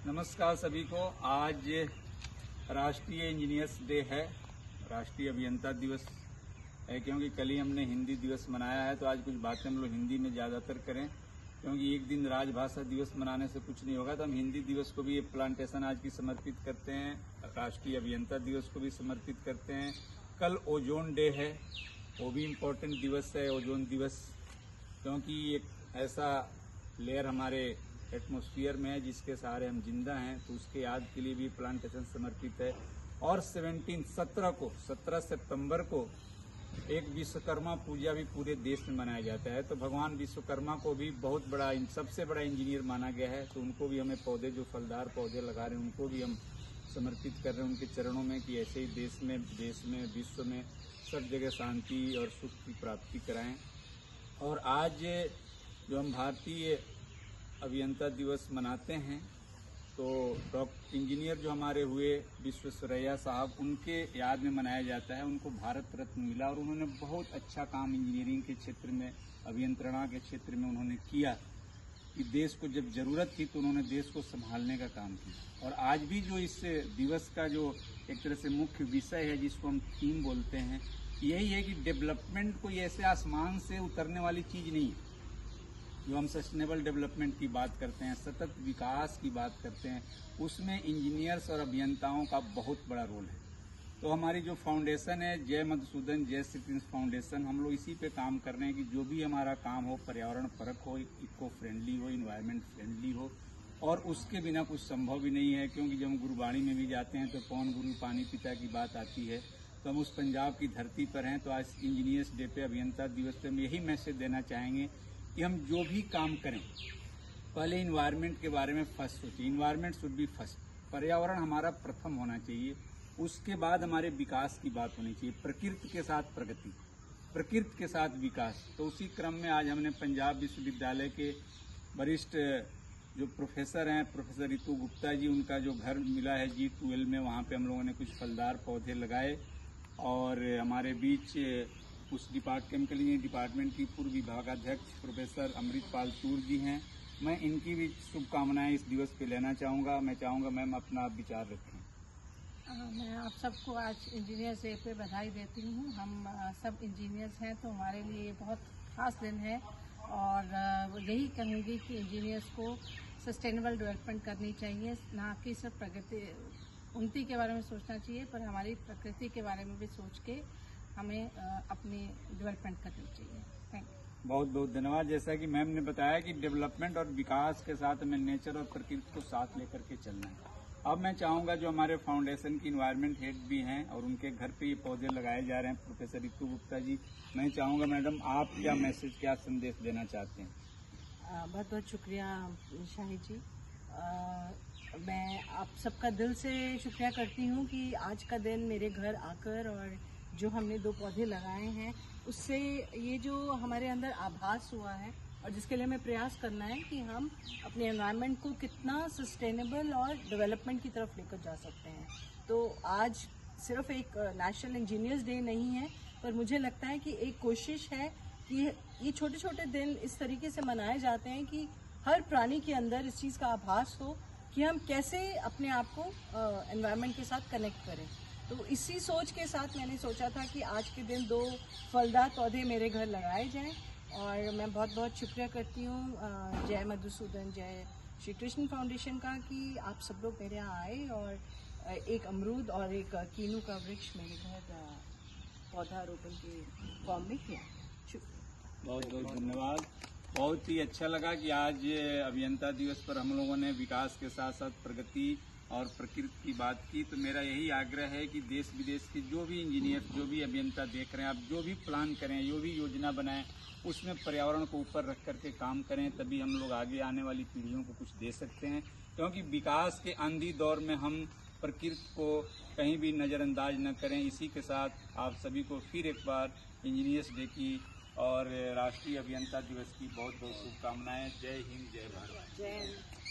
नमस्कार सभी को। आज राष्ट्रीय इंजीनियर्स डे है, राष्ट्रीय अभियंता दिवस है। क्योंकि कल ही हमने हिंदी दिवस मनाया है, तो आज कुछ बातें हम लोग हिंदी में ज़्यादातर करें, क्योंकि एक दिन राजभाषा दिवस मनाने से कुछ नहीं होगा। तो हम हिंदी दिवस को भी प्लांटेशन आज की समर्पित करते हैं, राष्ट्रीय अभियंता दिवस को भी समर्पित करते हैं। कल ओजोन डे है, वो भी इम्पोर्टेंट दिवस है, ओजोन दिवस, क्योंकि एक ऐसा लेयर हमारे एटमॉस्फेयर में है जिसके सहारे हम जिंदा हैं, तो उसके याद के लिए भी प्लांटेशन समर्पित है। और 17 सितंबर को एक विश्वकर्मा पूजा भी पूरे देश में मनाया जाता है। तो भगवान विश्वकर्मा को भी बहुत बड़ा, सबसे बड़ा इंजीनियर माना गया है। तो उनको भी हमें पौधे, जो फलदार पौधे लगा रहे हैं, उनको भी हम समर्पित कर रहे हैं उनके चरणों में, कि ऐसे ही देश में विश्व में सब जगह शांति और सुख की प्राप्ति कराएं। और आज जो हम भारतीय अभियंता दिवस मनाते हैं, तो डॉक्टर इंजीनियर जो हमारे हुए विश्वेश्वरैया साहब, उनके याद में मनाया जाता है। उनको भारत रत्न मिला और उन्होंने बहुत अच्छा काम इंजीनियरिंग के क्षेत्र में, अभियंत्रणा के क्षेत्र में उन्होंने किया, कि देश को जब जरूरत थी तो उन्होंने देश को संभालने का काम किया। और आज भी जो इस दिवस का जो एक तरह से मुख्य विषय है, जिसको हम थीम बोलते हैं, यही है कि डेवलपमेंट कोई ऐसे आसमान से उतरने वाली चीज़ नहीं है। जो हम सस्टेनेबल डेवलपमेंट की बात करते हैं, सतत विकास की बात करते हैं, उसमें इंजीनियर्स और अभियंताओं का बहुत बड़ा रोल है। तो हमारी जो फाउंडेशन है, जय मधुसूदन जय श्री कृष्ण फाउंडेशन, हम लोग इसी पे काम कर रहे हैं कि जो भी हमारा काम हो, पर्यावरण परक हो, इको फ्रेंडली हो, इन्वायरमेंट फ्रेंडली हो। और उसके बिना कुछ संभव भी नहीं है, क्योंकि जब हम गुरुबाणी में भी जाते हैं तो पवन गुरु पानी पिता की बात आती है। तो हम उस पंजाब की धरती पर हैं। तो आज इंजीनियर्स डे पे, अभियंता दिवस पे हम यही मैसेज देना चाहेंगे कि हम जो भी काम करें, पहले इन्वायरमेंट के बारे में फर्स्ट सोचिए। Environment should be first. पर्यावरण हमारा प्रथम होना चाहिए, उसके बाद हमारे विकास की बात होनी चाहिए। प्रकृति के साथ प्रगति, प्रकृति के साथ विकास। तो उसी क्रम में आज हमने पंजाब विश्वविद्यालय के वरिष्ठ जो प्रोफेसर हैं, प्रोफेसर रितु गुप्ता जी, उनका जो घर मिला है G12 में, वहाँ पे हम लोगों ने कुछ फलदार पौधे लगाए। और हमारे बीच उस केमिकल इंजीनियरिंग डिपार्टमेंट की पूर्व विभागाध्यक्ष प्रोफेसर अमृतपाल तूर जी हैं। मैं इनकी भी शुभकामनाएं इस दिवस पे लेना चाहूँगा। मैं चाहूँगा मैम अपना विचार रखें। मैं आप सबको आज इंजीनियर्स डे पे बधाई देती हूँ। हम सब इंजीनियर्स हैं, तो हमारे लिए ये बहुत खास दिन है। और यही कहूँगी कि इंजीनियर्स को सस्टेनेबल डेवलपमेंट करनी चाहिए, ना कि सिर्फ प्रगति उन्नति के बारे में सोचना चाहिए, पर हमारी प्रकृति के बारे में भी सोच के हमें अपनी डेवलपमेंट करनी चाहिए। Thank you. बहुत बहुत धन्यवाद। जैसा कि मैम ने बताया कि डेवलपमेंट और विकास के साथ हमें नेचर और प्रकृति को साथ लेकर के चलना है। अब मैं चाहूंगा जो हमारे फाउंडेशन की इन्वायरमेंट हेड भी हैं और उनके घर पे ये पौधे लगाए जा रहे हैं, प्रोफेसर रितु गुप्ता जी, मैं चाहूंगा मैडम आप क्या मैसेज, क्या संदेश देना चाहते हैं? बहुत बहुत शुक्रिया शाहिद जी। मैं आप सबका दिल से शुक्रिया करती हूँ कि आज का दिन मेरे घर आकर और जो हमने 2 पौधे लगाए हैं, उससे ये जो हमारे अंदर आभास हुआ है, और जिसके लिए हमें प्रयास करना है कि हम अपने एनवायरनमेंट को कितना सस्टेनेबल और डेवलपमेंट की तरफ लेकर जा सकते हैं। तो आज सिर्फ एक नेशनल इंजीनियर्स डे नहीं है, पर मुझे लगता है कि एक कोशिश है कि ये छोटे छोटे दिन इस तरीके से मनाए जाते हैं कि हर प्राणी के अंदर इस चीज़ का आभास हो कि हम कैसे अपने आप को एनवायरनमेंट के साथ कनेक्ट करें। तो इसी सोच के साथ मैंने सोचा था कि आज के दिन 2 फलदार पौधे मेरे घर लगाए जाएं। और मैं बहुत बहुत शुक्रिया करती हूँ जय मधुसूदन जय श्री कृष्ण फाउंडेशन का, कि आप सब लोग मेरे यहाँ आए और एक अमरूद और एक कीनू का वृक्ष मेरे घर पौधारोपण के फॉर्म में किया। शुक्रिया, बहुत बहुत धन्यवाद। बहुत ही अच्छा लगा कि आज अभियंता दिवस पर हम लोगों ने विकास के साथ साथ प्रगति और प्रकृति की बात की। तो मेरा यही आग्रह है कि देश विदेश के जो भी इंजीनियर, जो भी अभियंता देख रहे हैं, आप जो भी प्लान करें, जो भी योजना बनाएं, उसमें पर्यावरण को ऊपर रख करके काम करें, तभी हम लोग आगे आने वाली पीढ़ियों को कुछ दे सकते हैं। क्योंकि विकास के आंधी दौर में हम प्रकृति को कहीं भी नज़रअंदाज न करें। इसी के साथ आप सभी को फिर एक बार इंजीनियर्स डे की और राष्ट्रीय अभियंता दिवस की बहुत बहुत शुभकामनाएं। जय हिंद, जय भारत। जय हिंद।